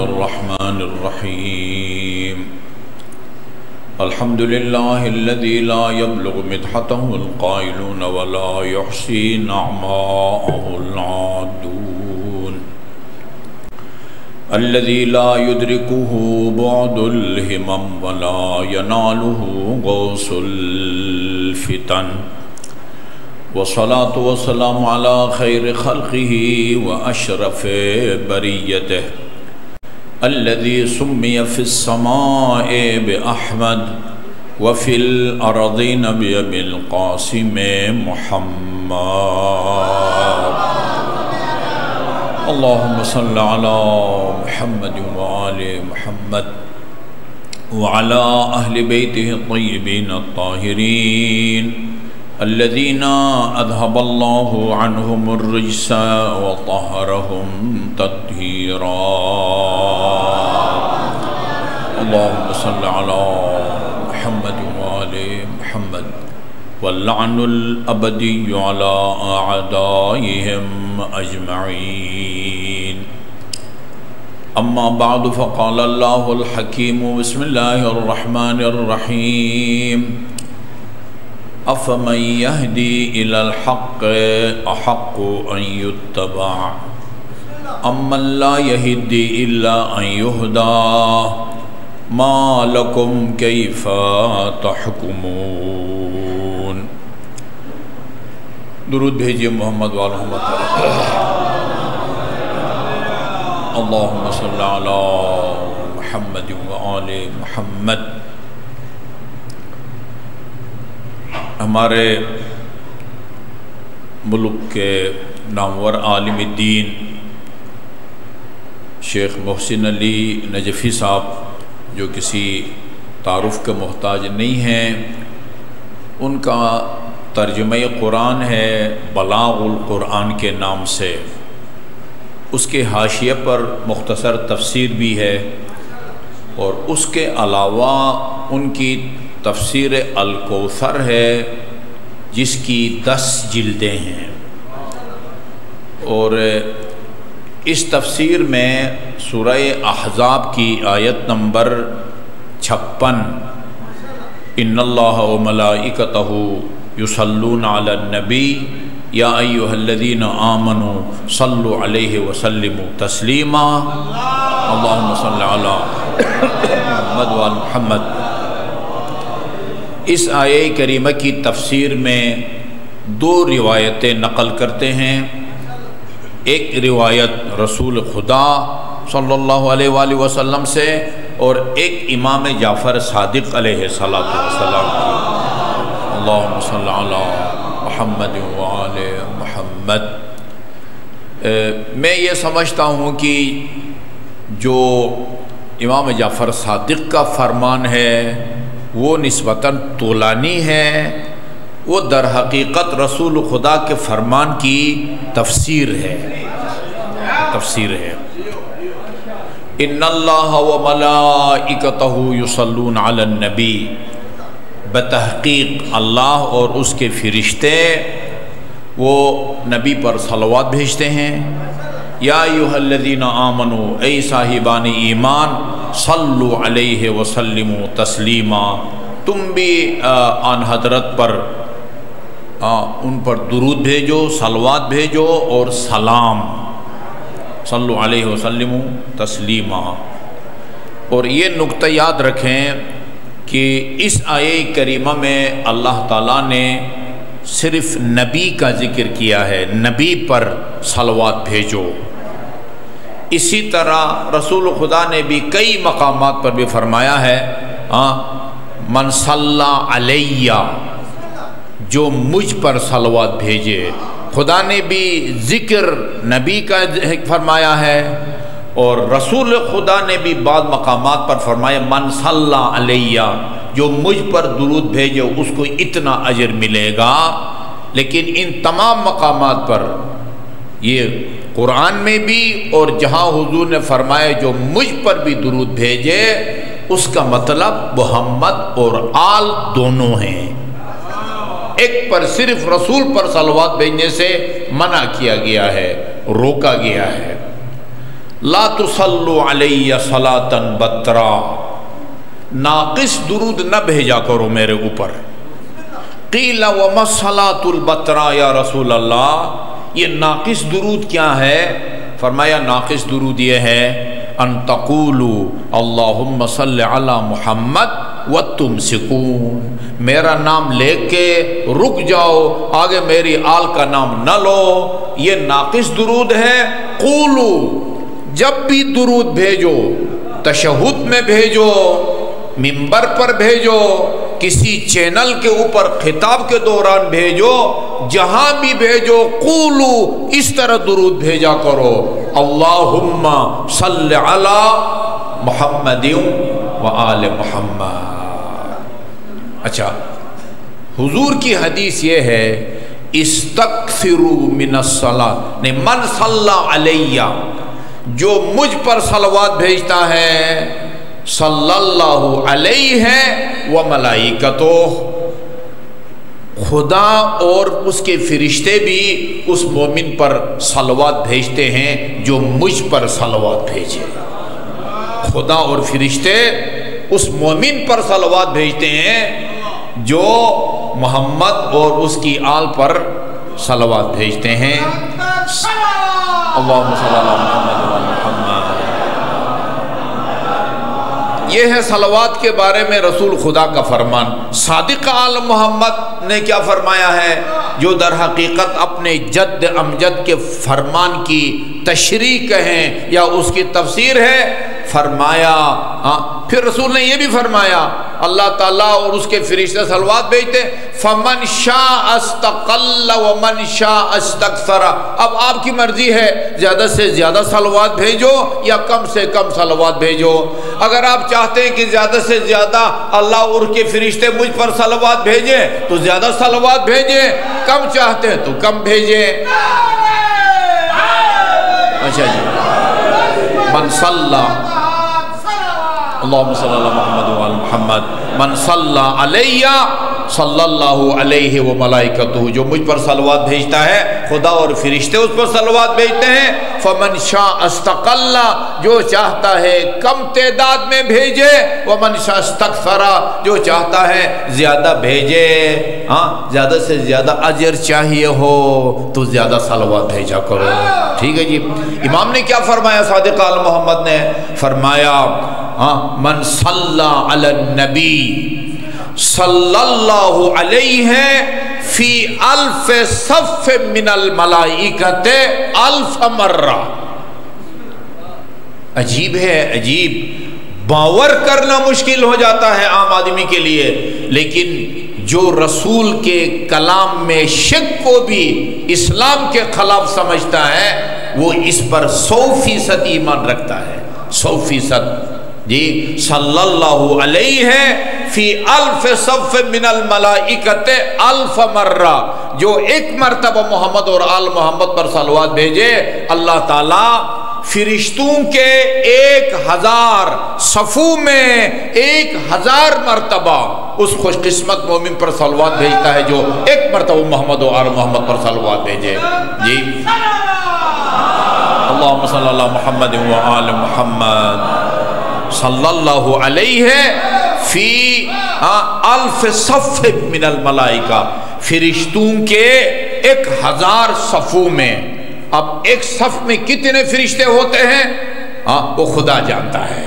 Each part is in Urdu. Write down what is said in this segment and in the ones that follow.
الرحمن الرحيم الحمد لله الذي لا يبلغ مدحته القائلون ولا يحصي نعماءه العادون الذي لا يدركه بعد الهمم ولا يناله غوص الفتن والصلاة والسلام على خير خلقه وأشرف بريته الذي سمي في السماء بأحمد وفي الأرضين بأبي القاسم محمد اللهم صل على محمد وآل محمد وعلى أهل بيته الطيبين الطاهرين الذين أذهب الله عنهم الرجس وطهرهم تطهيرا اللهم صل على محمد وآل محمد واللعن الأبدي على أعدائهم أجمعين أما بعد فقال الله الحكيم بسم الله الرحمن الرحيم أفمن يهدي إلى الحق أحق أن يتبع أمن لا يهدي إلا أن يهدى ما لكم كيف تحكمون درود بھیجئے محمد وآلہ محمد اللهم صل على محمد وآل محمد ہمارے ملک کے نامور عالم دین شیخ محسن علی نجفی صاحب جو کسی تعارف کے محتاج نہیں ہیں، ان کا ترجمہ قرآن ہے بلاغ القرآن کے نام سے، اس کے حاشیے پر مختصر تفسیر بھی ہے، اور اس کے علاوہ ان کی تفسیر الکوثر ہے جس کی 10 جلدیں ہیں، اور اس تفسیر میں سورہ احزاب کی آیت نمبر 56 ان اللہ و ملائکتہ یصلون علی النبی یا ایھا الذین آمنوا صلوا علیہ وسلموا تسلیما اللہم صل علی محمد وعلی محمد۔ اس آیہ کریمہ کی تفسیر میں 2 روایتیں نقل کرتے ہیں، ایک روایت رسول خدا صلی اللہ علیہ وآلہ وسلم سے اور ایک امام جعفر صادق علیہ السلام کی۔ اللہم صلی علی محمد وآل محمد۔ میں یہ سمجھتا ہوں کہ جو امام جعفر صادق کا فرمان ہے وہ نسبتاً طولانی ہے، وہ در حقیقت رسول خدا کے فرمان کی تفسیر ہے۔ ان اللہ و ملائکتہ یصلون علی النبی، بتحقیق اللہ اور اس کے فرشتے وہ نبی پر صلوات بھیجتے ہیں۔ یا ایھا الذین آمنوا، اے صاحبان ایمان، صلو علیہ وسلموا تسلیما، تم بھی آن حضرت پر ان پر درود بھیجو، صلوات بھیجو اور سلام، صلو علیہ وسلموا تسلیما۔ اور یہ نقطہ یاد رکھیں کہ اس آیہ کریمہ میں اللہ تعالیٰ نے صرف نبی کا ذکر کیا ہے، نبی پر صلوات بھیجو۔ اسی طرح رسول خدا نے بھی کئی مقامات پر بھی فرمایا ہے من صلی علیہ، جو مجھ پر صلوات بھیجے۔ خدا نے بھی ذکر نبی کا فرمایا ہے، اور رسول خدا نے بھی بعض مقامات پر فرمایا من صلی علیہ، جو مجھ پر درود بھیجے اس کو اتنا اجر ملے گا۔ لیکن ان تمام مقامات پر یہ قرآن میں بھی اور جہاں حضور نے فرمایا جو مجھ پر بھی درود بھیجے، اس کا مطلب محمد اور آل دونوں ہیں۔ ایک پر صرف رسول پر صلوات بھیجنے سے منع کیا گیا ہے، روکا گیا ہے۔ لا تصلوا علی صلاۃ بترا، ناقص درود نہ بھیجا کرو میرے اوپر۔ قیل وما الصلاۃ البترا یا رسول اللہ، یہ ناقص درود کیا ہے؟ فرمایا ناقص درود یہ ہے ان تقولوا اللہم صل علی محمد وتمسکون، میرا نام لے کے رک جاؤ، آگے میری آل کا نام نہ لو، یہ ناقص درود ہے۔ قولو، جب بھی درود بھیجو، تشہد میں بھیجو، منبر پر بھیجو، کسی چینل کے اوپر خطاب کے دوران بھیجو، جہاں بھی بھیجو، قولو، اس طرح درود بھیجا کرو، اللہم صل علی محمد و آل محمد۔ اچھا، حضور کی حدیث یہ ہے استکثروا من الصلاۃ، نہیں من صلی علیہ، جو مجھ پر صلوات بھیجتا ہے صلی اللہ علیہ و ملائکتہ، خدا اور اس کے فرشتے بھی اس مومن پر صلوات بھیجتے ہیں جو مجھ پر صلوات بھیجے۔ خدا اور فرشتے اس مومن پر صلوات بھیجتے ہیں جو محمد اور اس کی آل پر صلوات بھیجتے ہیں۔ اللہم صلی علی محمد و محمد۔ یہ ہے صلوات کے بارے میں رسول خدا کا فرمان۔ صادق آل محمد نے کیا فرمایا ہے، جو در حقیقت اپنے جد امجد کے فرمان کی تشریح کہیں یا اس کی تفسیر ہے، فرمایا پھر رسول نے یہ بھی فرمایا اللہ تعالیٰ اور اس کے فرشتے صلوات بھیجتے، فمن شاء استقل ومن شاء استکثر، اب آپ کی مرضی ہے زیادہ سے زیادہ صلوات بھیجو یا کم سے کم صلوات بھیجو۔ اگر آپ چاہتے ہیں کہ زیادہ سے زیادہ اللہ اور کے فرشتے مجھ پر صلوات بھیجیں تو زیادہ صلوات بھیجیں، کم چاہتے ہیں تو کم بھیجیں۔ اچھا جی، من صلی اللہم صلی اللہ محمد و محمد، من صلی علیہ صلی اللہ علیہ و ملائکتہ، جو مجھ پر صلوات بھیجتا ہے خدا اور فرشتے اس پر صلوات بھیجتے ہیں۔ فمن شاء استقل، جو چاہتا ہے کم تعداد میں بھیجے، ومن شاء استکثر، جو چاہتا ہے زیادہ بھیجے۔ ہاں، زیادہ سے زیادہ اجر چاہیے ہو تو زیادہ صلوات بھیجا کرو، ٹھیک ہے جی۔ امام نے کیا فرمایا، صادق آل محمد نے فرمایا من صلی علی النبی صلی اللہ علیہ فی الف صف من الملائکۃ الف مرہ۔ عجیب ہے، عجیب، باور کرنا مشکل ہو جاتا ہے عام آدمی کے لیے، لیکن جو رسول کے کلام میں شک کو بھی اسلام کے خلاف سمجھتا ہے وہ اس پر 100% ایمان رکھتا ہے، 100%۔ جی، صلی اللہ علیہ فی الف صف من الملائکۃ الف مرہ، جو ایک مرتبہ محمد اور آل محمد پر صلوات بھیجے، اللہ تعالیٰ فرشتوں کے 1000 صفوں میں 1000 مرتبہ اس خوش قسمت مومن پر صلوات بھیجتا ہے جو ایک مرتبہ محمد و آل محمد پر صلوات بھیجے۔ جی، اللہم صلی اللہ محمد و آل محمد صلی اللہ علیہ فی الف صف من الملائکہ، فرشتوں کے 1000 صفوں میں۔ اب ایک صف میں کتنے فرشتے ہوتے ہیں وہ خدا جانتا ہے۔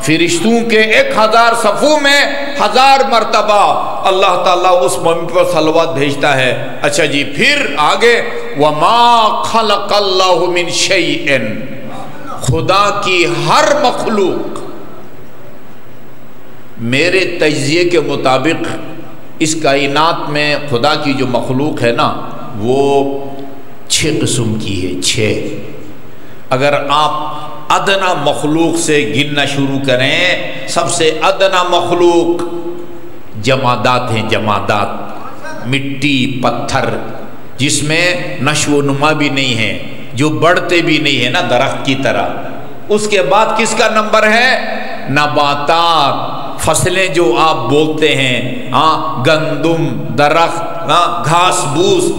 فرشتوں کے 1000 صفوں میں 1000 مرتبہ اللہ تعالیٰ اس مومن پر صلوات بھیجتا ہے۔ اچھا جی، پھر آگے وَمَا خَلَقَ اللَّهُ مِن شَيْءٍ، خدا کی ہر مخلوق، میرے تجزیے کے مطابق اس کائنات میں خدا کی جو مخلوق ہے نا وہ 6 قسم کی ہے، 6۔ اگر آپ ادنا مخلوق سے گننا شروع کریں، سب سے ادنا مخلوق جمادات ہیں، جمادات، مٹی، پتھر، جس میں نشو و نما بھی نہیں ہے، جو بڑھتے بھی نہیں ہے نا درخت کی طرح۔ اس کے بعد کس کا نمبر ہے؟ نباتات، فصلیں جو آپ بولتے ہیں، گندم، درخت، گھاس بوس،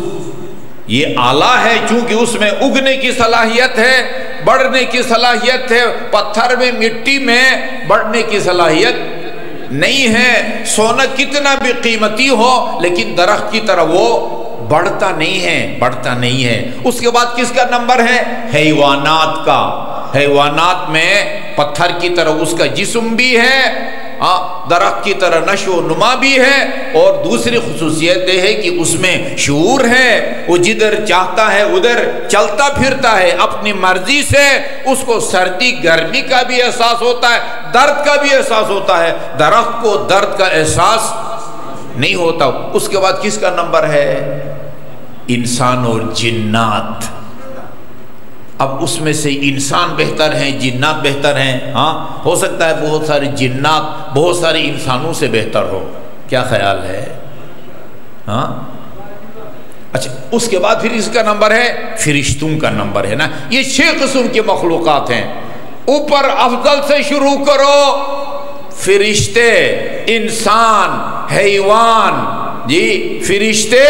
یہ اعلیٰ ہے چونکہ اس میں اگنے کی صلاحیت ہے۔ بڑھنے کی صلاحیت ہے، پتھر میں مٹی میں بڑھنے کی صلاحیت نہیں ہے۔ سونا کتنا بھی قیمتی ہو لیکن درخت کی طرح وہ بڑھتا نہیں ہے۔ اس کے بعد کس کا نمبر ہے؟ حیوانات کا۔ حیوانات میں پتھر کی طرح اس کا جسم بھی ہے، درخت کی طرح نشو و نما بھی ہے، اور دوسری خصوصیت یہ ہے کہ اس میں شعور ہے، وہ جدھر چاہتا ہے ادھر چلتا پھرتا ہے اپنی مرضی سے۔ اس کو سردی گرمی کا بھی احساس ہوتا ہے، درد کا بھی احساس ہوتا ہے، درخت کو درد کا احساس نہیں ہوتا۔ اس کے بعد کس کا نمبر ہے؟ انسان اور جنات۔ اب اس میں سے انسان بہتر ہیں، جنات بہتر ہیں؟ ہاں، ہو سکتا ہے بہت سارے جنات بہت سارے انسانوں سے بہتر ہو، کیا خیال ہے؟ ہاں اچھا، اس کے بعد پھر اس کا نمبر ہے فرشتوں کا نمبر ہے نا۔ یہ 6 قسم کی مخلوقات ہیں۔ اوپر افضل سے شروع کرو، فرشتے، انسان، حیوان، جی فرشتے،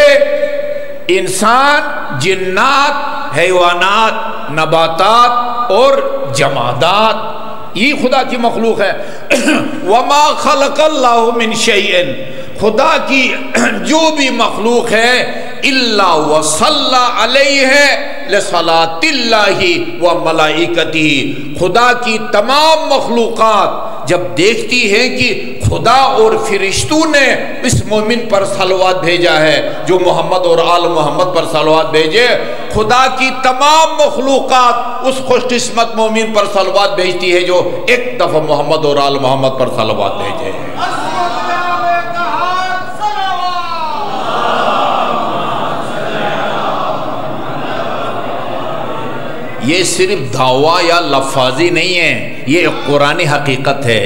انسان، جنات، حیوانات، نباتات اور جمادات، یہ خدا کی مخلوق ہے۔ وما خلق اللہ من شیء، خدا کی جو بھی مخلوق ہے، الا وصلی علیہ لصلاۃ اللہ وملائکتہ، خدا کی تمام مخلوقات جب دیکھتی ہے کہ خدا اور فرشتوں نے اس مومن پر صلوات بھیجا ہے، جو محمد اور آل محمد پر صلوات بھیجے، خدا کی تمام مخلوقات اس خوش قسمت مومن پر صلوات بھیجتی ہے جو ایک دفعہ محمد اور آل محمد پر صلوات بھیجے۔ یہ صرف دعویٰ یا لفاظی نہیں ہے، یہ قرآنی حقیقت ہے۔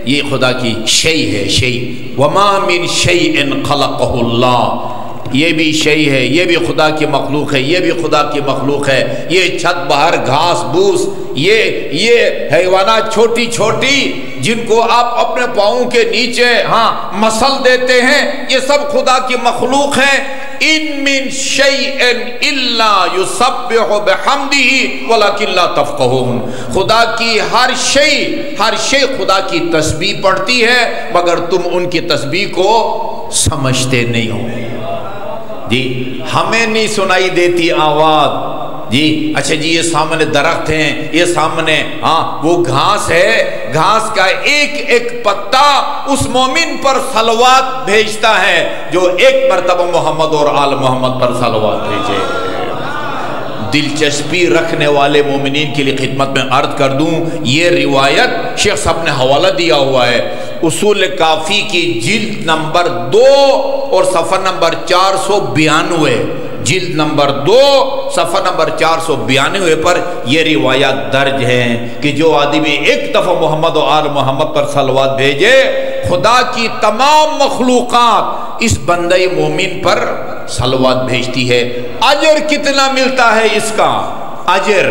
یہ خدا کی شیء ہے، شیء۔ وما من شیء خلقہ اللہ، یہ بھی شیء ہے، یہ بھی خدا کی مخلوق ہے، یہ بھی خدا کی مخلوق ہے۔ یہ چھت بہر، گھاس بوس، یہ حیوانات چھوٹی چھوٹی جن کو آپ اپنے پاؤں کے نیچے مسل دیتے ہیں، یہ سب خدا کی مخلوق ہیں۔ ان من شیء الا یسبح بحمدہ ولکن لا تفقہون، خدا کی ہر شیء خدا کی تسبیح پڑھتی ہے مگر تم ان کی تسبیح کو سمجھتے نہیں ہو۔ جی ہمیں نہیں سنائی دیتی آواز، جی اچھا جی یہ سامنے درخت ہیں، یہ سامنے وہ گھاس ہے، گھاس کا ایک ایک پتا اس مومن پر صلوات بھیجتا ہے جو ایک مرتبہ محمد اور آل محمد پر صلوات بھیجے۔ دلچسپی رکھنے والے مومنین کے لیے خدمت میں عرض کر دوں، یہ روایت شیخ صاحب نے حوالہ دیا ہوا ہے، اصول کافی کی جلد نمبر 2 اور صفحہ نمبر 492، جلد نمبر 2 صفحہ نمبر 492 پر یہ روایات درج ہیں کہ جو آدمی ایک دفعہ محمد و آل محمد پر صلوات بھیجے، خدا کی تمام مخلوقات اس بندہ مومن پر صلوات بھیجتی ہے۔ اجر کتنا ملتا ہے اس کا؟ اجر،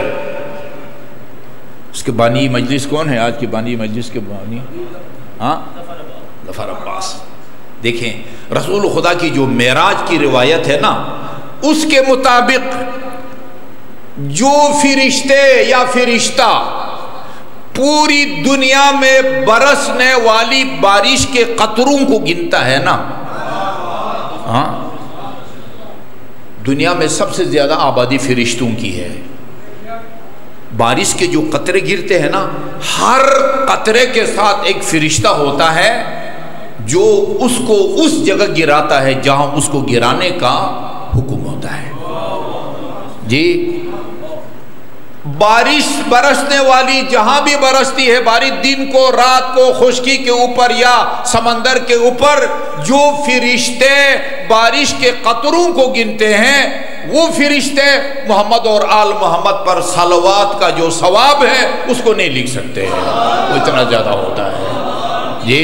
اس کے بانی مجلس کون ہے آج کی بانی مجلس کے بانی؟ ظفر عباس۔ دیکھیں رسول خدا کی جو معراج کی روایت ہے نا، اس کے مطابق جو فرشتے یا فرشتہ پوری دنیا میں برسنے والی بارش کے قطروں کو گنتا ہے نا، دنیا میں سب سے زیادہ آبادی فرشتوں کی ہے۔ بارش کے جو قطرے گرتے ہیں نا، ہر قطرے کے ساتھ ایک فرشتہ ہوتا ہے جو اس کو اس جگہ گراتا ہے جہاں اس کو گرانے کا حکم ہوتا ہے۔ جی بارش برسنے والی جہاں بھی برستی ہے، بارش دن کو رات کو خشکی کے اوپر یا سمندر کے اوپر، جو فرشتے بارش کے قطروں کو گنتے ہیں وہ فرشتے محمد اور آل محمد پر صلوات کا جو ثواب ہے اس کو نہیں لکھ سکتے ہیں، وہ اتنا زیادہ ہوتا ہے۔ جی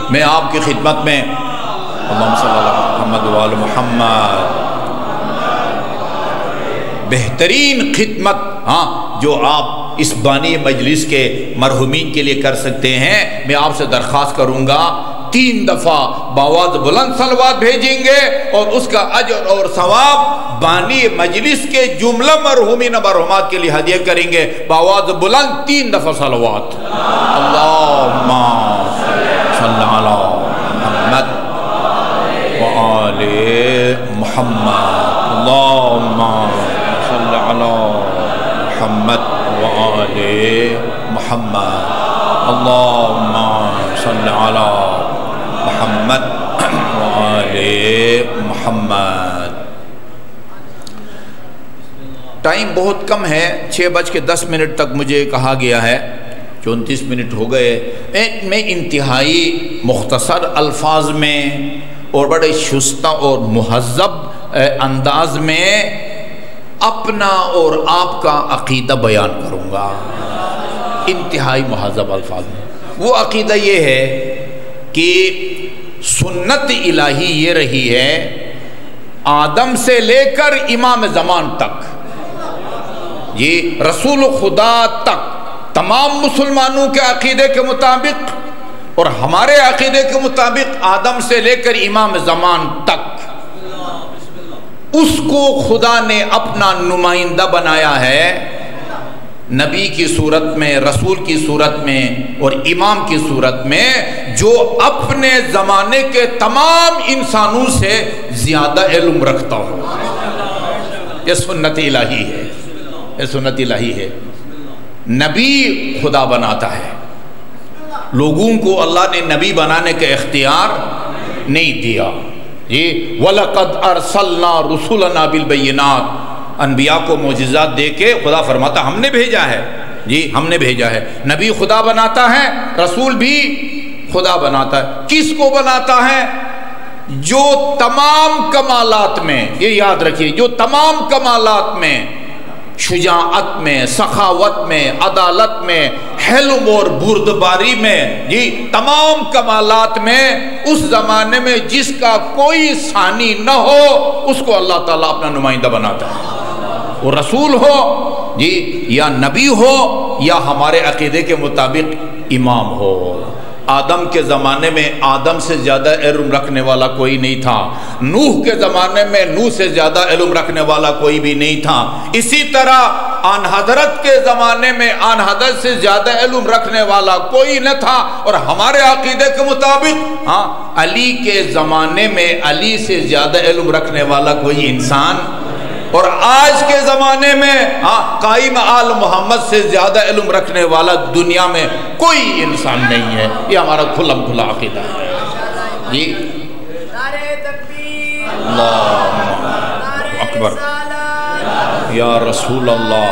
میں آپ کی خدمت میں اللہم صلی اللہ علیہ محمد و آل محمد، بہترین خدمت جو آپ اس بانی مجلس کے مرحومین کے لیے کر سکتے ہیں، میں آپ سے درخواست کروں گا 3 دفعہ بآواز بلند صلوات بھیجیں گے اور اس کا اجر اور ثواب بانی مجلس کے جملہ مرحومین مرحومات کے لیے ہدیہ کریں گے. بآواز بلند 3 دفعہ صلوات. اللہم صلی علی محمد وآل محمد. اللہم صلی علی محمد وآل محمد. اللہم صلی علی محمد وآل محمد. ٹائم بہت کم ہے، 6:10 تک مجھے کہا گیا ہے، 34 منٹ ہو گئے. میں انتہائی مختصر الفاظ میں اور بڑے شستہ اور مہذب انداز میں اپنا اور آپ کا عقیدہ بیان کروں گا، انتہائی مہذب الفاظ میں. وہ عقیدہ یہ ہے کہ سنت الہی یہ رہی ہے آدم سے لے کر امام زمان تک، یہ رسول خدا تک، تمام مسلمانوں کے عقیدے کے مطابق اور ہمارے عقیدے کے مطابق آدم سے لے کر امام زمان تک اس کو خدا نے اپنا نمائندہ بنایا ہے، نبی کی صورت میں، رسول کی صورت میں اور امام کی صورت میں، جو اپنے زمانے کے تمام انسانوں سے زیادہ علم رکھتا ہو. یہ سنت الہی ہے، یہ سنت الہی ہے. نبی خدا بناتا ہے، لوگوں کو اللہ نے نبی بنانے کا اختیار نہیں دیا. وَلَقَدْ أَرْسَلْنَا رُسُلَنَا بِالْبَيِّنَاتِ، انبیاء کو معجزات دے کے خدا فرماتا ہم نے بھیجا ہے، ہم نے بھیجا ہے. نبی خدا بناتا ہے، رسول بھی خدا بناتا ہے. کس کو بناتا ہے؟ جو تمام کمالات میں، یہ یاد رکھیے، جو تمام کمالات میں، شجاعت میں، سخاوت میں، عدالت میں، حلم اور بردباری میں، تمام کمالات میں اس زمانے میں جس کا کوئی ثانی نہ ہو اس کو اللہ تعالیٰ اپنا نمائندہ بناتا ہے. وہ رسول ہو یا نبی ہو یا ہمارے عقیدے کے مطابق امام ہو. آدم کے زمانے میں آدم سے زیادہ علم رکھنے والا کوئی نہیں تھا، نوح کے زمانے میں نوح سے زیادہ علم رکھنے والا کوئی بھی نہیں تھا. اسی طرح آن حضرت کے زمانے میں آن حضرت سے زیادہ علم رکھنے والا کوئی نہ تھا. اور ہمارے عقیدے کے مطابق علی کے زمانے میں علی سے زیادہ علم رکھنے والا کوئی انسان، اور آج کے زمانے میں قائم آل محمد سے زیادہ علم رکھنے والا دنیا میں کوئی انسان نہیں ہے. یہ ہمارا کھلم کھلا عقیدہ ہے. اللہ اکبر یا رسول اللہ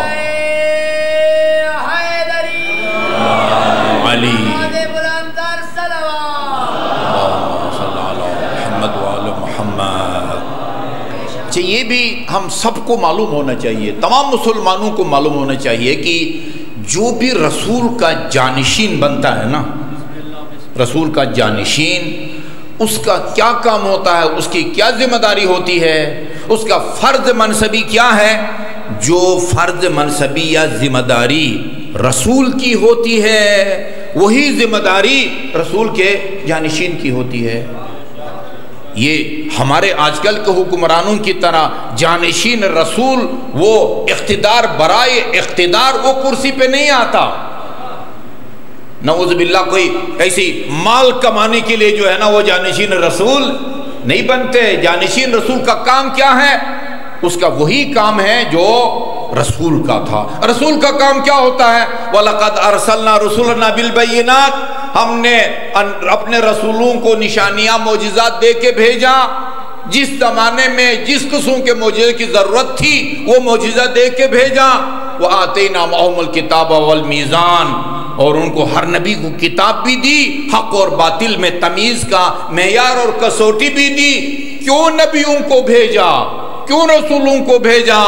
علی یہ بھی ہم سب کو معلوم ہونا چاہیے، تمام مسلمانوں کو معلوم ہونا چاہیے کہ جو بھی رسول کا جانشین بنتا ہے نا، رسول کا جانشین، اس کا کیا کام ہوتا ہے، اس کی کیا ذمہ داری ہوتی ہے، اس کا فرض منصبی کیا ہے. جو فرض منصبی یا ذمہ داری رسول کی ہوتی ہے وہی ذمہ داری رسول کے جانشین کی ہوتی ہے. یہ ہمارے آج کل کے حکمرانوں کی طرح جانشین رسول وہ اقتدار برائے اقتدار وہ کرسی پہ نہیں آتا. نعوذ باللہ کوئی ایسی مال کمانے کے لیے جو ہے نا وہ جانشین رسول نہیں بنتے. جانشین رسول کا کام کیا ہے؟ اس کا وہی کام ہے جو رسول کا تھا. رسول کا کام کیا ہوتا ہے؟ وَلَقَدْ أَرْسَلْنَا رُسُلَنَا بِالْبَيِّنَاتِ، ہم نے اپنے رسولوں کو نشانیاں معجزات دے کے بھیجا. جس زمانے میں جس قسم کے معجزے کی ضرورت تھی وہ معجزہ دے کے بھیجا. وَآتَيْنَا مَعَهُمُ الْكِتَابَ وَالْمِيزَانَ، اور ان کو ہر نبی کو کتاب بھی دی، حق اور باطل میں تمیز کا معیار اور کسوٹی بھی دی. کیوں نبیوں کو بھیجا، کیوں رسولوں کو بھیجا؟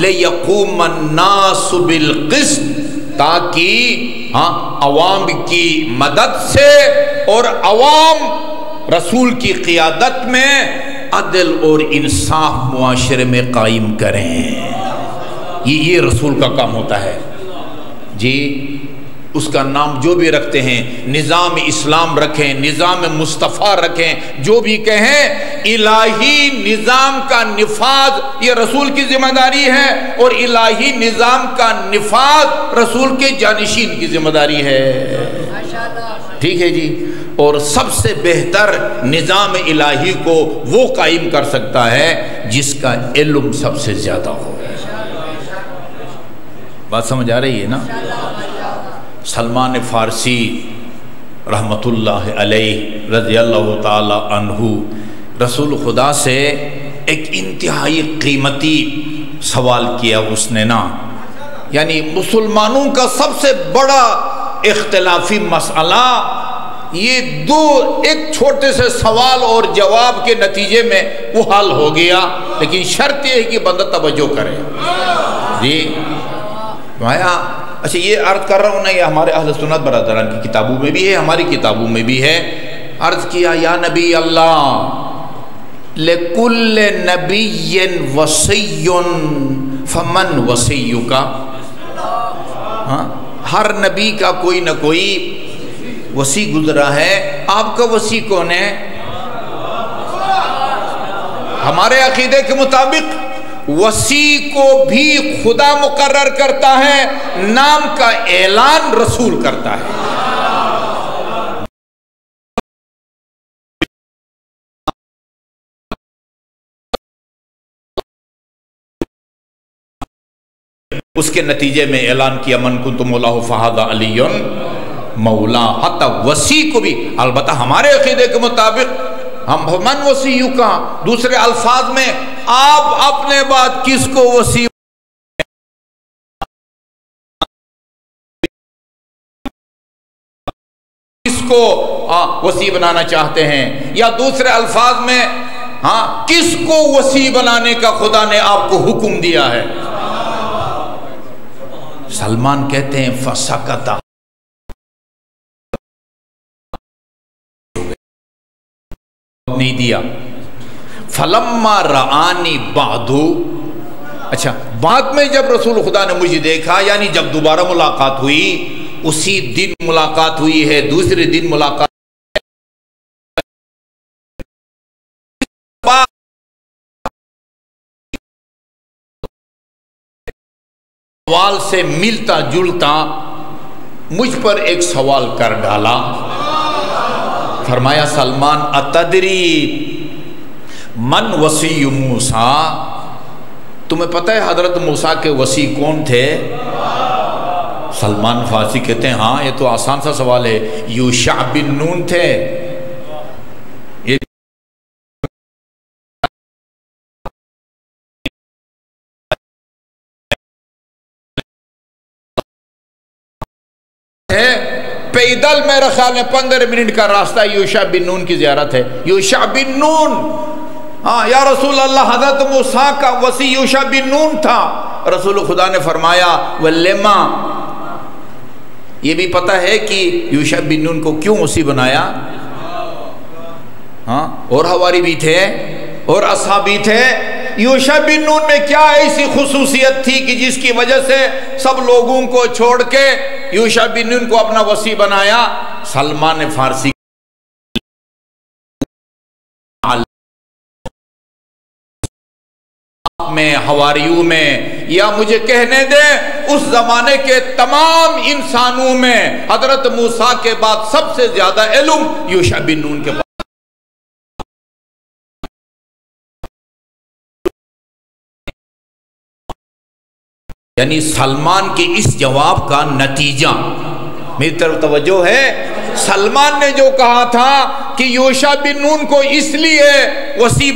لِيَقُومَ النَّاسُ بِالْقِسْطِ، تاکہ عوام کی مدد سے اور عوام رسول کی قیادت میں عدل اور انصاف معاشرے میں قائم کریں. یہ رسول کا کام ہوتا ہے. اس کا نام جو بھی رکھتے ہیں، نظام اسلام رکھیں، نظام مصطفیٰ رکھیں، جو بھی کہیں، الہی نظام کا نفاذ یہ رسول کی ذمہ داری ہے، اور الہی نظام کا نفاذ رسول کے جانشین کی ذمہ داری ہے۔ ٹھیک ہے جی۔ اور سب سے بہتر نظام الہی کو وہ قائم کر سکتا ہے جس کا علم سب سے زیادہ ہو۔ بات سمجھ آ رہی ہے نا؟ سلمان فارسی رحمت اللہ علیہ رضی اللہ تعالی عنہ، رسول خدا سے ایک انتہائی قیمتی سوال کیا اس نے نا، یعنی مسلمانوں کا سب سے بڑا اختلافی مسئلہ یہ ایک چھوٹے سے سوال اور جواب کے نتیجے میں وہ حل ہو گیا، لیکن شرط یہ ہے کہ بندہ توجہ کرے۔ جی اچھا، یہ عرض کر رہا ہوں نا، یہ ہمارے اہل سنت برادران کی کتابوں میں بھی ہے، ہماری کتابوں میں بھی ہے۔ عرض کیا یا نبی اللہ، لِكُلِّ نَبِيٍّ وَصِيٌّ فَمَنْ وَصِيُّكَ، ہر نبی کا کوئی نہ کوئی وصی گزرا ہے، آپ کا وصی کون ہے؟ ہمارے عقیدے کے مطابق وصی کو بھی خدا مقرر کرتا ہے، نام کا اعلان رسول کرتا ہے۔ اس کے نتیجے میں اعلان کیا من کنت مولاہ فہذا علی مولا، حتی وصی کو بھی، البتہ ہمارے عقیدے کے مطابق ہم من وصیو کا، دوسرے الفاظ میں آپ اپنے بعد کس کو وصی کس کو وصی بنانا چاہتے ہیں، یا دوسرے الفاظ میں کس کو وصی بنانے کا خدا نے آپ کو حکم دیا ہے؟ سلمان کہتے ہیں فسکتا، نہیں دیا۔ فلما رآنی بعدو، اچھا بعد میں جب رسول خدا نے مجھے دیکھا، یعنی جب دوبارہ ملاقات ہوئی، اسی دن ملاقات ہوئی ہے، دوسرے دن ملاقات سوال سے ملتا جلتا مجھ پر ایک سوال کر ڈالا۔ فرمایا سلمان اتدری من وصی موسیٰ، تمہیں پتہ ہے حضرت موسیٰ کے وصی کون تھے؟ سلمان فارسی کہتے ہیں ہاں یہ تو آسان سا سوال ہے، یوشع بن نون تھے۔ پیدل میرا خیال میں 15 منٹ کا راستہ یوشع بن نون کی زیارت ہے۔ یوشع بن نون، یا رسول اللہ حضرت موسیٰ کا وصی یوشع بن نون تھا۔ رسول خدا نے فرمایا وَلِمَا، یہ بھی پتہ ہے کہ یوشع بن نون کو کیوں وصی بنایا؟ اور حواری بھی تھے اور اصحابی تھے، یوشع بن نون میں کیا ایسی خصوصیت تھی کہ جس کی وجہ سے سب لوگوں کو چھوڑ کے یوشع بن نون کو اپنا وصی بنایا؟ سلمان فارسی میں، حواریوں میں، یا مجھے کہنے دے اس زمانے کے تمام انسانوں میں حضرت موسیٰ کے بعد سب سے زیادہ علم یوشع بن نون کے پاس۔ یعنی سلمان کے اس جواب کا نتیجہ، میری طرف توجہ ہے، سلمان نے جو کہا تھا کہ یوشع بن نون کو اس لیے وصی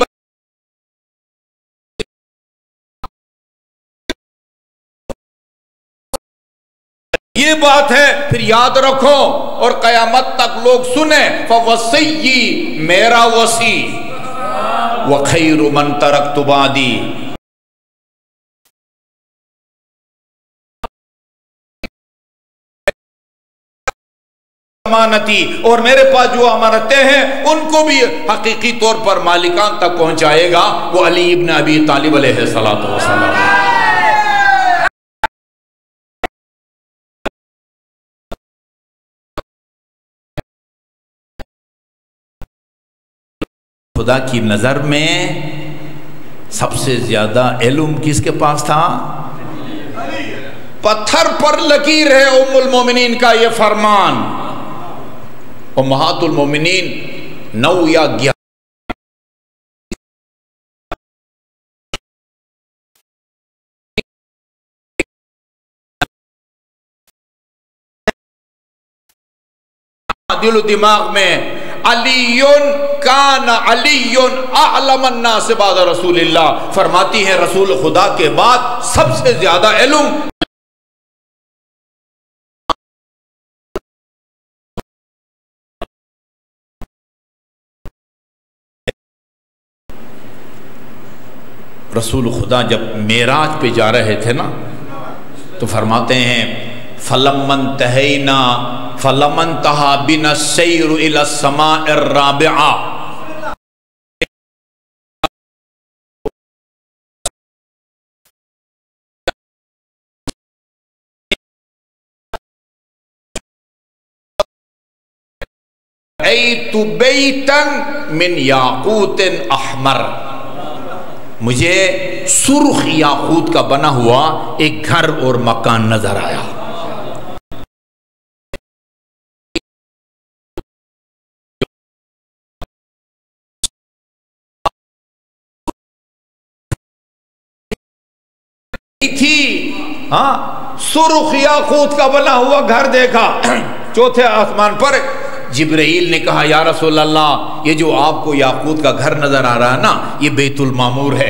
یہ بات ہے، پھر یاد رکھو اور قیامت تک لوگ سنیں، فوصی میرا وصی وخیر من ترکت بعدی، امانتی، اور میرے پاس جو امانتیں ہیں ان کو بھی حقیقی طور پر مالکان تک پہنچائے گا وہ علی ابن ابی طالب علیہ السلام۔ خدا کی نظر میں سب سے زیادہ علم کس کے پاس تھا؟ پتھر پر لکیر ہے ام المومنین کا یہ فرمان. امہات المومنین 9 یا 11 دل و دماغ میں علی کان علی اعلم الناس بعد رسول اللہ فرماتی ہیں رسول خدا کے بعد سب سے زیادہ علم رسول خدا جب معراج پہ جا رہے تھے نا تو فرماتے ہیں فلمن تہینا فلمن تہا بنا السیر الى السماء الرابعہ ایت بیتا من یاقوت احمر مجھے سرخ یاقوت کا بنا ہوا ایک گھر اور مکان نظر آیا. سرخ یاقوت کا بنا ہوا گھر دیکھا. چوتھے آسمان پر جبرائیل نے کہا یا رسول اللہ یہ جو آپ کو یاقوت کا گھر نظر آ رہا ہے نا یہ بیت المعمور ہے.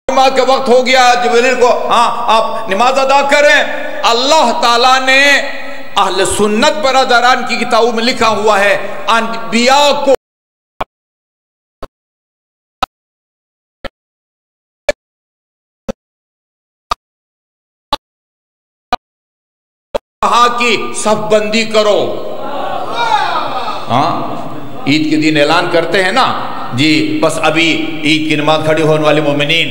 نماز کا وقت ہو گیا. جبرائیل کو آپ نماز ادا کریں. اللہ تعالیٰ نے اہل سنت برادران کی کتابوں میں لکھا ہوا ہے انبیاء کو کہا کہ صف بندی کرو. عید کے دن اعلان کرتے ہیں نا جی بس ابھی عید کی نماز کھڑی ہونے والے مومنین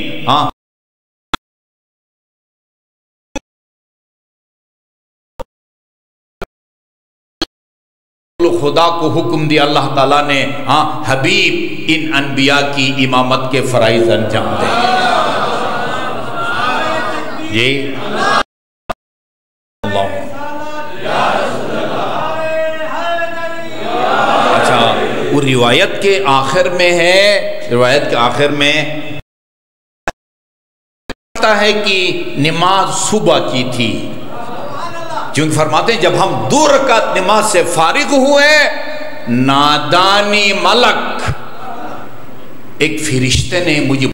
خدا کو حکم دیا اللہ تعالیٰ نے حبیب ان انبیاء کی امامت کے فرائض انجام دیں. یہ وہ روایت کے آخر میں ہے. روایت کے آخر میں ہے کہ نماز صبح کی تھی چونکہ فرماتے ہیں جب ہم 2 رکعت نماز سے فارغ ہوئے نادانی ملک ایک فرشتے نے مجھے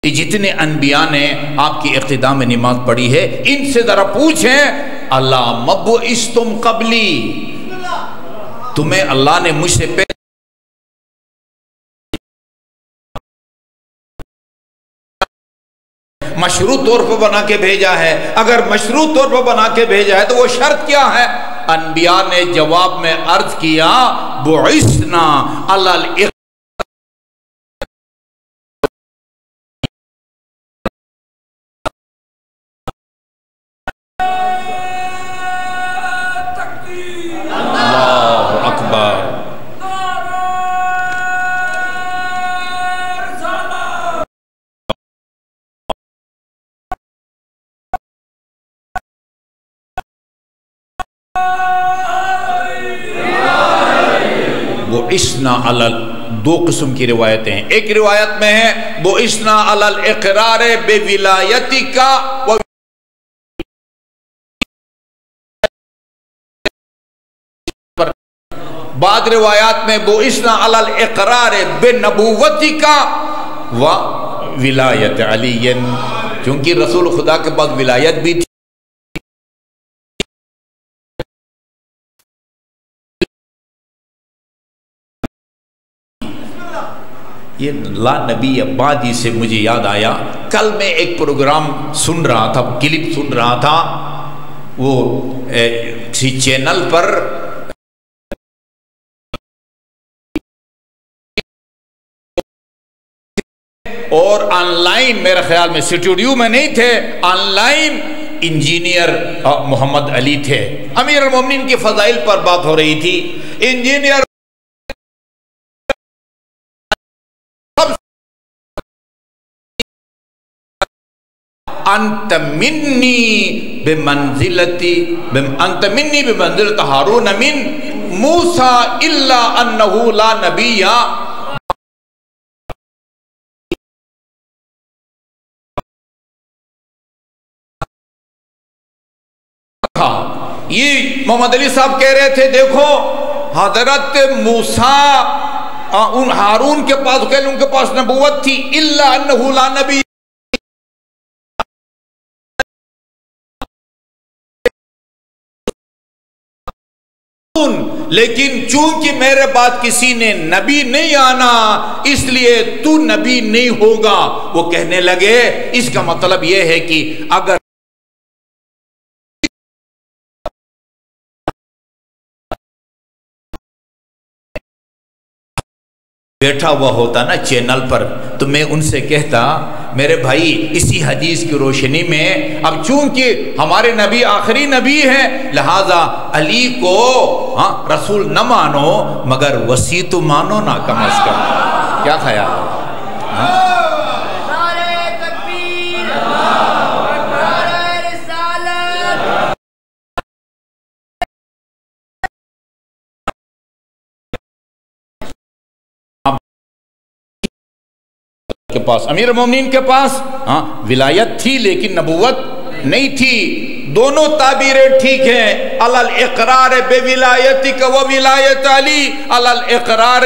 جتنے انبیاء نے آپ کی اقتداء میں نماز پڑھی ہے ان سے ذرا پوچھیں اللہ مبعثتم قبلی تمہیں اللہ نے مجھ سے پہلے مشروط طور پر بنا کے بھیجا ہے. اگر مشروط طور پر بنا کے بھیجا ہے تو وہ شرط کیا ہے؟ انبیاء نے جواب میں عرض کیا بعثنا علی الاقرار بعثنا علی 2 قسم کی روایتیں ہیں. ایک روایت میں ہے بعثنا علی الاقرار بولایتک و بعد روایات میں بعثنا علی الاقرار بنبوتک و ولایت علی کیونکہ رسول خدا کے پاس ولایت بھی تھی یہ لا نبی عبادی سے مجھے یاد آیا. کل میں ایک پروگرام سن رہا تھا کلپ سن رہا تھا وہ کسی چینل پر اور آن لائن میرے خیال میں اسٹوڈیو میں نہیں تھے، آن لائن انجینئر محمد علی تھے۔ امیر المومنین کی فضائل پر بات ہو رہی تھی، انجینئر انت منی بمنزلت ہارون من موسیٰ الا انہ لا نبی۔ یہ محمد علی صاحب کہہ رہے تھے دیکھو حضرت موسیٰ ان ہارون کے پاس کہ ان کے پاس نبوت تھی، الا انہ لا نبی، لیکن چونکہ میرے بعد کسی نے نبی نہیں آنا اس لیے تو نبی نہیں ہوگا۔ وہ کہنے لگے اس کا مطلب یہ ہے کہ اگر بیٹھا ہوا ہوتا نا چینل پر تو میں ان سے کہتا میرے بھائی اسی حدیث کی روشنی میں اب چونکہ ہمارے نبی آخری نبی ہیں لہذا علی کو رسول نہ مانو مگر وصی تو مانو نا کم از کم۔ کیا خیال ہے؟ کے پاس امیر المومنین کے پاس ولایت تھی لیکن نبوت نہیں تھی۔ دونوں تعبیریں ٹھیک ہیں، علی الاقرار بے ولایتک و ولایت علی، علی الاقرار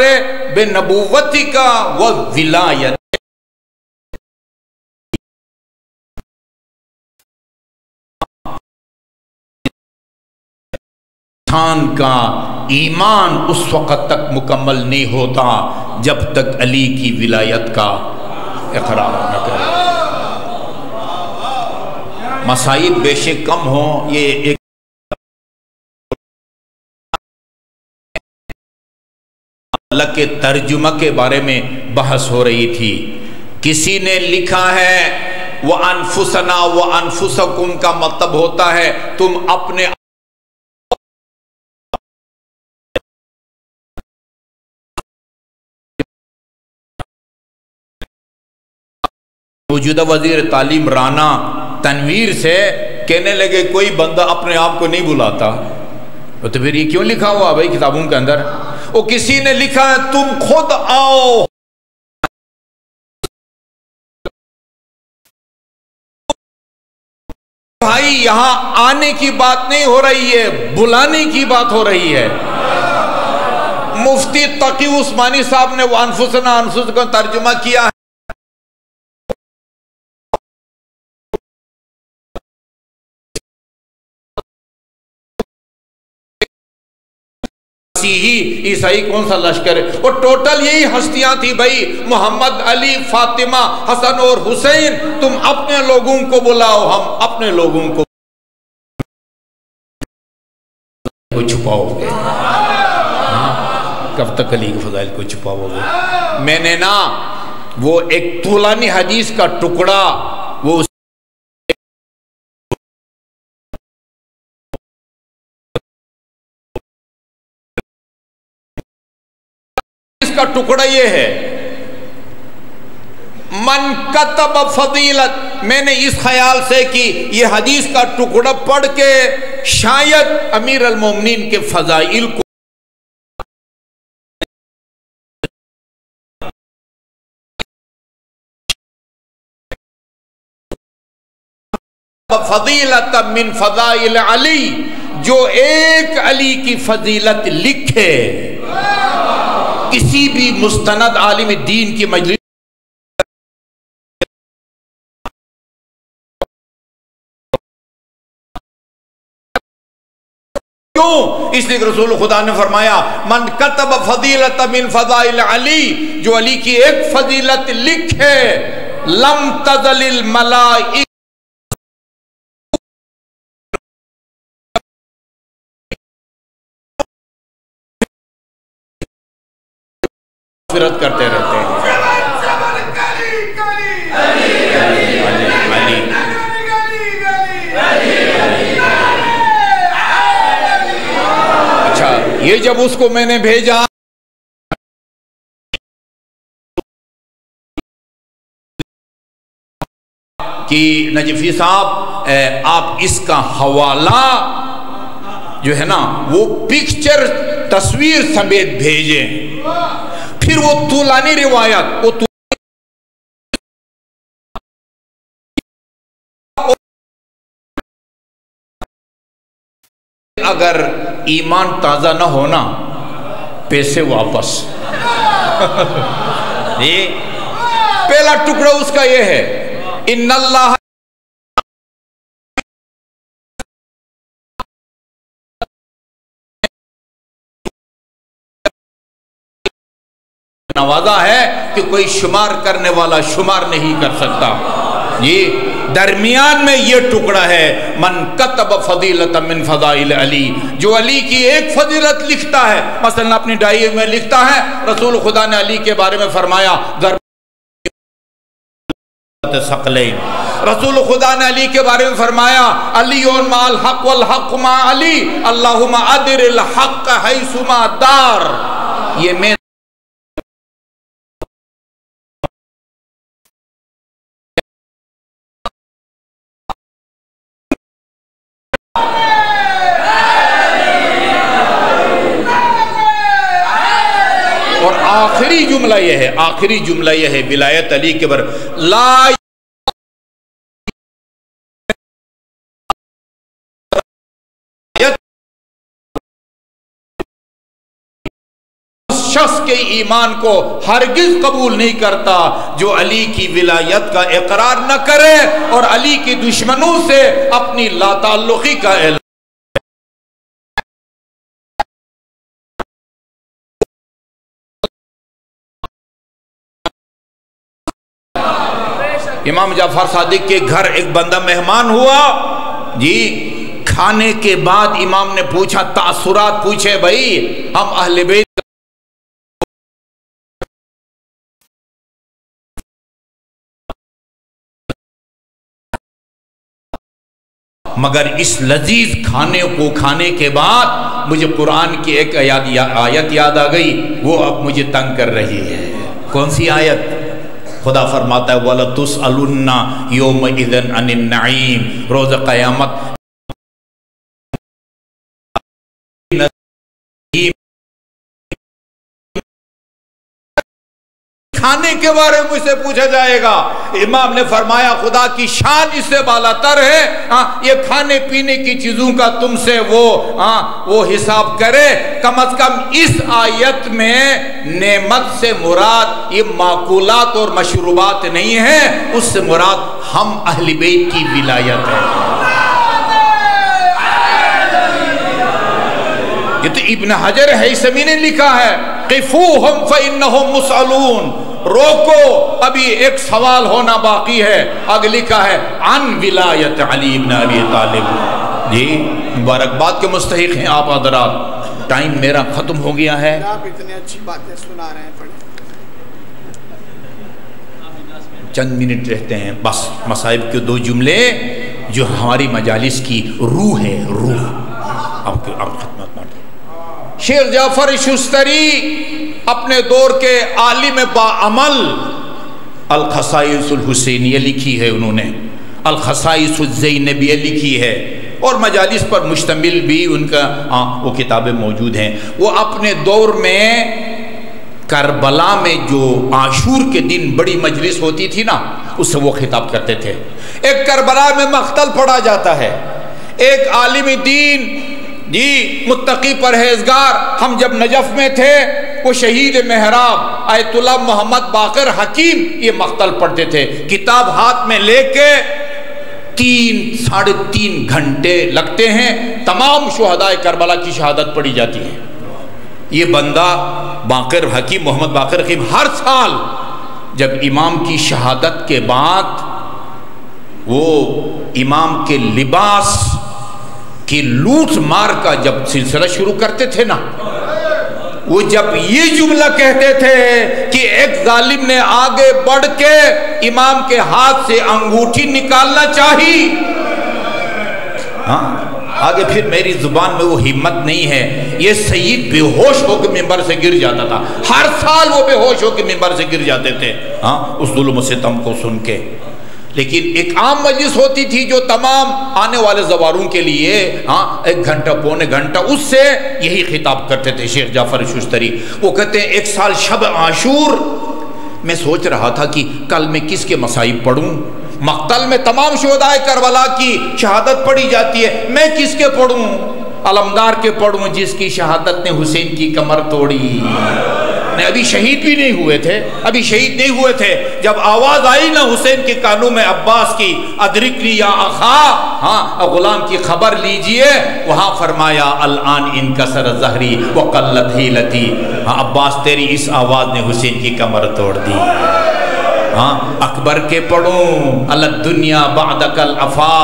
بے نبوتک و ولایت۔ انسان کا ایمان اس وقت تک مکمل نہیں ہوتا جب تک علی کی ولایت کا اقرار نہ کرے۔ مسائل بے شک کم ہوں، یہ ایک اللہ کے ترجمہ کے بارے میں بحث ہو رہی تھی۔ کسی نے لکھا ہے وَأَنفُسَنَا وَأَنفُسَكُمْ کا مطلب ہوتا ہے تم اپنے موجودہ وزیر تعلیم رانا تنویر سے کہنے لگے کوئی بندہ اپنے آپ کو نہیں بلاتا، تو پھر یہ کیوں لکھا ہوا بھائی کتابوں کے اندر؟ وہ کسی نے لکھا ہے تم خود آؤ، بھائی یہاں آنے کی بات نہیں ہو رہی ہے، بلانے کی بات ہو رہی ہے۔ مفتی تقی عثمانی صاحب نے وہ انفسنا انفس کو ترجمہ کیا ہے، عیسائی کون سا لشکر ہے؟ وہ ٹوٹل یہی ہستیاں تھی بھائی، محمد علی، فاطمہ، حسن اور حسین۔ تم اپنے لوگوں کو بلاؤ، ہم اپنے لوگوں کو چھپاؤ گے؟ کب تک علی کے فضائل کو چھپاؤ گے؟ میں نے نا وہ ایک طولانی حدیث کا ٹکڑا وہ کا ٹکڑا یہ ہے من کتب فضیلت، میں نے اس خیال سے کہ یہ حدیث کا ٹکڑا پڑھ کے شاید امیر المومنین کے فضائل کو فضیلت من فضائل علی، جو ایک علی کی فضیلت لکھے کسی بھی مستند عالم دین کی مجلس کیوں؟ اس لیے رسول خدا نے فرمایا من کتب فضیلت من فضائل علی، جو علی کی ایک فضیلت لکھے لم تزل الملائکہ کرتے رہتے ہیں۔ یہ جب اس کو میں نے بھیجا کہ نجفی صاحب آپ اس کا حوالہ جو ہے نا وہ پکچر تصویر سمیت بھیجیں، پھر وہ طولانی روایت اگر ایمان تازہ نہ ہونا پیسے واپس پہلا ٹکڑا اس کا یہ ہے، ان اللہ نوازا ہے کہ کوئی شمار کرنے والا شمار نہیں کر سکتا۔ یہ درمیان میں یہ ٹکڑا ہے، من کتب فضیلۃ من فضائل علی، جو علی کی ایک فضیلت لکھتا ہے، مثلا اپنی ڈائری میں لکھتا ہے رسول خدا نے علی کے بارے میں فرمایا ثقلین، رسول خدا نے علی کے بارے میں فرمایا علی مع الحق والحق مع علی، اللہم ادر الحق حیثما دار۔ یہ میں اور آخری جملہ یہ ہے، آخری جملہ یہ ہے ولایت علی کے بر لا شخص کے ایمان کو ہرگز قبول نہیں کرتا جو علی کی ولایت کا اقرار نہ کرے اور علی کی دشمنوں سے اپنی لا تعلقی کا اعلان۔ امام جعفر صادق کے گھر ایک بندہ مہمان ہوا جی، کھانے کے بعد امام نے پوچھا، تاثرات پوچھے، بھائی ہم اہل بیت مگر اس لذیذ کھانے کو کھانے کے بعد مجھے قرآن کی ایک آیت یاد آ گئی، وہ اب مجھے تنگ کر رہی ہے۔ کون سی آیت؟ خدا فرماتا ہے وَلَتُسْأَلُنَّ يَوْمَئِذٍ عَنِ النَّعِيمِ، روز قیامت کھانے کے بارے میں مجھ سے پوچھا جائے گا۔ امام نے فرمایا خدا کی شان اس سے بالا تر ہے، یہ کھانے پینے کی چیزوں کا تم سے وہ حساب کرے، کم از کم اس آیت میں نعمت سے مراد یہ معقولات اور مشروبات نہیں ہے، اس سے مراد ہم اہل بیت کی ولایت ہے۔ یہ تو ابن حجر ہیثمی نے لکھا ہے، قفوہم فإنہم مسئلون، روکو ابھی ایک سوال ہونا باقی ہے۔ آگے لکھا ہے عن ولایت علی بن ابی طالب۔ جی مبارکباد کے مستحق ہیں آپ حضرات، ٹائم میرا ختم ہو گیا ہے۔ آپ اتنی اچھی باتیں سنا رہے ہیں، چند منٹ رہتے ہیں بس، مصائب کے دو جملے جو ہماری مجالس کی روح ہے، روح۔ آپ خدمت مانتے شیخ جعفر شستری اپنے دور کے عالم باعمل، الخصائص الحسینیہ لکھی ہے انہوں نے، الخصائص الزینبیہ لکھی ہے، اور مجالس پر مشتمل بھی ان کا وہ کتابیں موجود ہیں۔ وہ اپنے دور میں کربلا میں جو عاشور کے دن بڑی مجلس ہوتی تھی نا، اس سے وہ خطاب کرتے تھے۔ ایک کربلا میں مقتل پڑا جاتا ہے، ایک عالم دین جی متقی پرہیزگار، ہم جب نجف میں تھے وہ شہید محراب آیت اللہ محمد باقر حکیم یہ مقتل پڑھتے تھے، کتاب ہاتھ میں لے کے 3-3.5 گھنٹے لگتے ہیں، تمام شہداء کربلا کی شہادت پڑھی جاتی ہے۔ یہ بندہ باقر حکیم محمد باقر حکیم ہر سال جب امام کی شہادت کے بعد وہ امام کے لباس کی لوٹ مار کا جب سلسلہ شروع کرتے تھے نا، وہ جب یہ جملہ کہتے تھے کہ ایک ظالم نے آگے بڑھ کے امام کے ہاتھ سے انگوٹھی نکالنا چاہی، آگے پھر میری زبان میں وہ ہمت نہیں ہے. یہ سید بے ہوش ہو کے منبر سے گر جاتا تھا. ہر سال وہ بے ہوش ہو کے منبر سے گر جاتے تھے اس ظلم و ستم کو سن کے. لیکن ایک عام مجلس ہوتی تھی جو تمام آنے والے زواروں کے لیے 1 گھنٹہ پونے گھنٹہ، اس سے یہی خطاب کرتے تھے شیخ جعفر ششتری. وہ کہتے ہیں ایک سال شب عاشور میں سوچ رہا تھا کہ کل میں کس کے مصائب پڑھوں. مقتل میں تمام شہدائے کربلا کی شہادت پڑھی جاتی ہے، میں کس کے پڑھوں؟ علمدار کے پڑھوں جس کی شہادت نے حسین کی کمر توڑی. ابھی شہید بھی نہیں ہوئے تھے جب آواز آئی نا حسین کے کانوں میں عباس کی، ادرکنی یا اخا، غلام کی خبر لیجئے. وہاں فرمایا الان انکسر ظہری وقلت حیلتی. عباس تیری اس آواز نے حسین کی کمر توڑ دی. اکبر کے پڑھوں الدنیا بعدک الافا،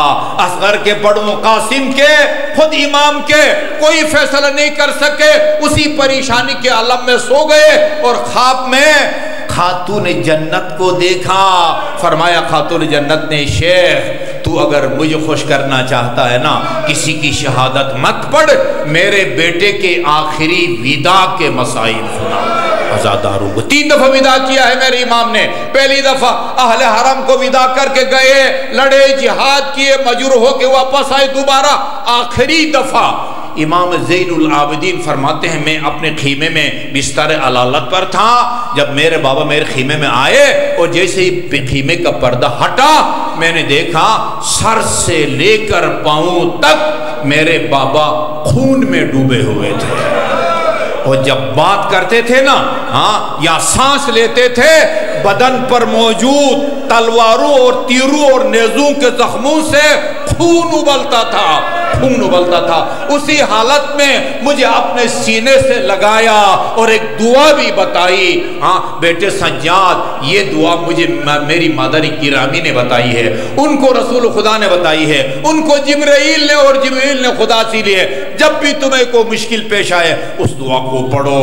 اصغر کے پڑھوں قاسم کے، خود امام کے کوئی فیصلہ نہیں کر سکے. اسی پریشانی کے عالم میں سو گئے اور خواب میں خاتون جنت کو دیکھا. فرمایا خاتون جنت نے شیخ تو اگر مجھے خوش کرنا چاہتا ہے نا کسی کی شہادت مت پڑھ، میرے بیٹے کے آخری ودا کے مسائل سنا. عزاداروں کو 3 دفعہ ودا کیا ہے میرے امام نے. پہلی دفعہ اہل حرم کو ودا کر کے گئے، لڑے، جہاد کیے، مجروح ہو کے واپس آئے دوبارہ. آخری دفعہ امام زین العابدین فرماتے ہیں میں اپنے خیمے میں بستر علالت پر تھا، جب میرے بابا میرے خیمے میں آئے اور جیسے ہی خیمے کا پردہ ہٹا میں نے دیکھا سر سے لے کر پاؤں تک میرے بابا خون میں ڈوبے ہوئے تھے. اور جب بات کرتے تھے نا یا سانس لیتے تھے بدن پر موجود تلواروں اور تیروں اور نیزوں کے زخموں سے خون ابلتا تھا. اسی حالت میں مجھے اپنے سینے سے لگایا اور ایک دعا بھی بتائی. بیٹے سجاد یہ دعا مجھے میری مادر گرامی نے بتائی ہے، ان کو رسول خدا نے بتائی ہے، ان کو جبرائیل نے اور جبرائیل نے خدا سے لی ہے. جب بھی تمہیں کوئی مشکل پیش آئے اس دعا کو پڑھو.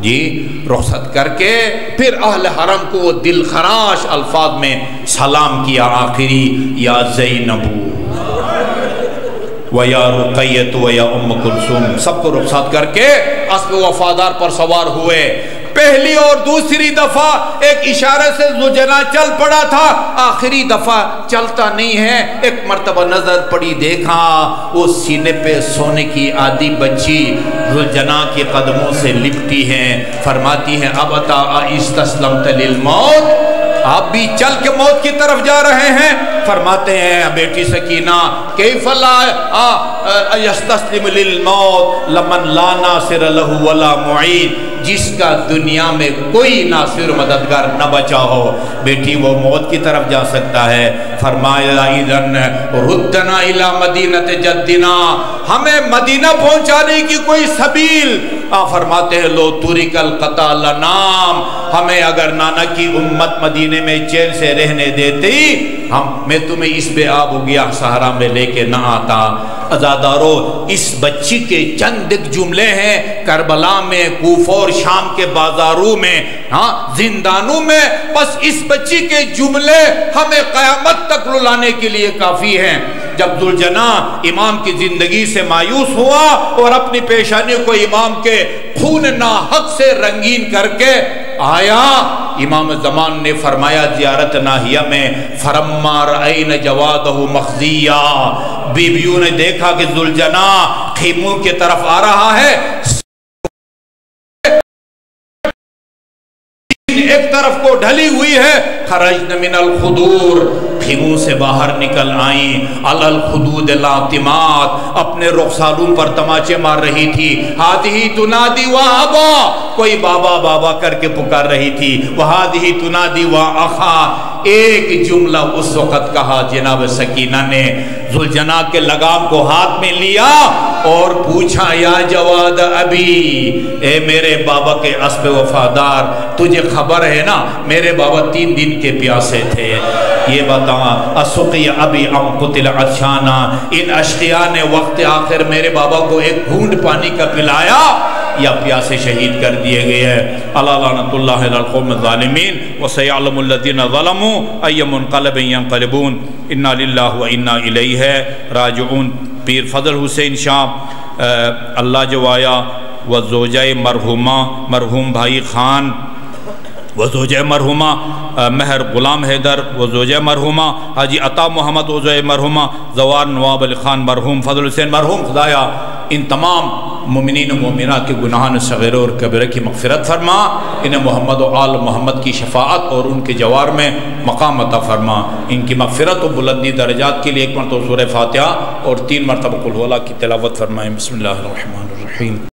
جی رخصت کر کے پھر اہل حرم کو دل خراش الفاظ میں سلام کیا آخری، یا زینبو و یا رقیت و یا ام کلثوم. سب کو رخصت کر کے اسب وفادار پر سوار ہوئے. پہلی اور دوسری دفعہ ایک اشارے سے زوجنا چل پڑا تھا، آخری دفعہ چلتا نہیں ہے. ایک مرتبہ نظر پڑی، دیکھا وہ سینے پہ سونے کی آدھی بچی زوجنا کے قدموں سے لپٹی ہیں. فرماتی ہیں اب اتا استسلمت للموت، آپ بھی چل کے موت کی طرف جا رہے ہیں. فرماتے ہیں بیٹی سکینہ کیف لا یستسلم للموت لمن لا ناصر له ولا معین، جس کا دنیا میں کوئی ناصر مددگار نہ بچا ہو بیٹی وہ موت کی طرف جا سکتا ہے. فرمایا اذن ردنا الی مدینۃ جدنا، ہمیں مدینہ پہنچانے کی کوئی سبیل. فرماتے ہیں لو ترک القطع لنام، ہمیں اگر نانا کی امت مدینے میں چین سے رہنے دیتی میں تمہیں اس بے آب ہو گیا صحرا میں لے کے نہ آتا. عزادارو اس بچی کے چند ایک جملے ہیں کربلا میں، کوفہ اور شام کے بازاروں میں، زندانوں میں. بس اس بچی کے جملے ہمیں قیامت تک رلانے کے لیے کافی ہیں. جب ذوالجنا امام کی زندگی سے مایوس ہوا اور اپنی پیشانی کو امام کے خون ناحق سے رنگین کر کے آیا، امام زمان نے فرمایا زیارت ناہیہ میں فرما رأین جوادہ مخزیہ، بیویوں نے دیکھا کہ ذوالجنا خیموں کی طرف آ رہا ہے، ایک طرف کو ڈھلی ہوئی ہے. خرجن من الخدور، خیموں سے باہر نکل آئیں. علی الخدود لاطمات، اپنے رخساروں پر تماچے مار رہی تھی. ہادی تنادی وابا، کوئی بابا بابا کر کے پکار رہی تھی. وہادی تنادی واخا، ایک جملہ اس وقت کہا جناب سکینہ نے. ذوالجنا کے لگام کو ہاتھ میں لیا اور پوچھا یا جواد ابی، اے میرے بابا کے اسب وفادار، تجھے خبر ہے نا میرے بابا 3 دن کے پیاسے تھے، یہ بتا اسقی ابی ام قتل عطشانا، ان اشقیاء نے وقت آخر میرے بابا کو ایک گھونٹ پانی کا پلایا یا پیاسے شہید کر دیے گئے ہیں. اللہ لعنت اللہ علی القوم الظالمین وسیعلم الذین ظلموا ای منقلب ینقلبون. انا للہ و انا الیہ راجعون. پیر فضل حسین شاہ اللہ جو آیا، و زوجہ مرحوم بھائی خان، و زوجہ مرحومہ مہر غلام حیدر، و زوجہ مرحومہ حاجی عطا محمد، و زوجہ مرحومہ زوار نواب علی خان، مرحوم فضل حسین مرحوم، خدایا ان تمام مومنین و مومنات کے گناہان صغیرہ اور کبیرہ کی مغفرت فرما، انہیں محمد و آل محمد کی شفاعت اور ان کے جوار میں مقام عطا فرما، ان کی مغفرت و بلندی درجات کے لیے ایک مرتبہ سورہ فاتحہ اور 3 مرتبہ قل هو اللہ کی تلاوت فرمائیں۔ بسم اللہ الرحمن الرحیم۔